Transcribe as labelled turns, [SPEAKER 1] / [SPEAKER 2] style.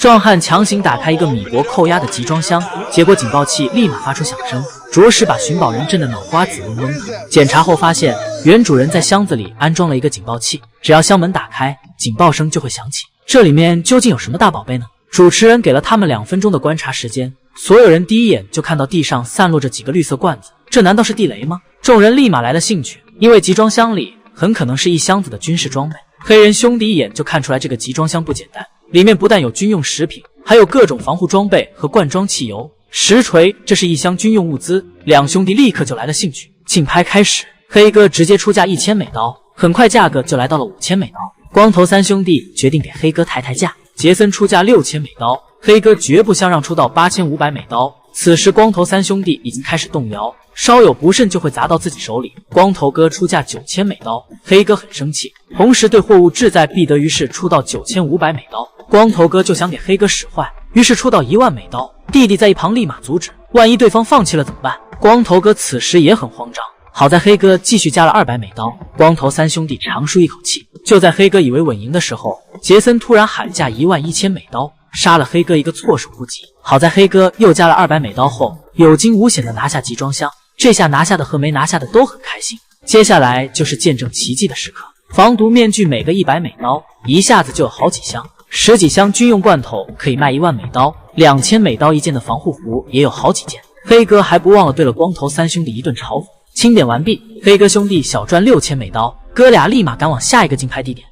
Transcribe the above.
[SPEAKER 1] 壮汉强行打开一个米国扣押的集装箱，结果警报器立马发出响声，着实把寻宝人震得脑瓜子嗡嗡疼。检查后发现，原主人在箱子里安装了一个警报器，只要箱门打开，警报声就会响起。这里面究竟有什么大宝贝呢？主持人给了他们2分钟的观察时间，所有人第一眼就看到地上散落着几个绿色罐子，这难道是地雷吗？众人立马来了兴趣，因为集装箱里很可能是一箱子的军事装备。黑人兄弟一眼就看出来这个集装箱不简单，里面不但有军用食品，还有各种防护装备和罐装汽油。实锤，这是一箱军用物资。两兄弟立刻就来了兴趣，竞拍开始，黑哥直接出价1000美刀，很快价格就来到了5000美刀。光头三兄弟决定给黑哥抬价，杰森出价6000美刀，黑哥绝不相让，出到8500美刀。此时光头三兄弟已经开始动摇，稍有不慎就会砸到自己手里。光头哥出价9000美刀，黑哥很生气，同时对货物志在必得，于是出到9500美刀。光头哥就想给黑哥使坏，于是出到10000美刀。弟弟在一旁立马阻止，万一对方放弃了怎么办？光头哥此时也很慌张，好在黑哥继续加了200美刀。光头三兄弟长舒一口气。就在黑哥以为稳赢的时候，杰森突然喊价11000美刀，杀了黑哥一个措手不及。好在黑哥又加了200美刀后，有惊无险的拿下集装箱。这下拿下的和没拿下的都很开心。接下来就是见证奇迹的时刻，防毒面具每个100美刀，一下子就有好几箱，10几箱军用罐头可以卖1万美刀，2000美刀一件的防护服也有好几件。黑哥还不忘了对了光头三兄弟一顿嘲讽。清点完毕，黑哥兄弟小赚6000美刀，哥俩立马赶往下一个竞拍地点。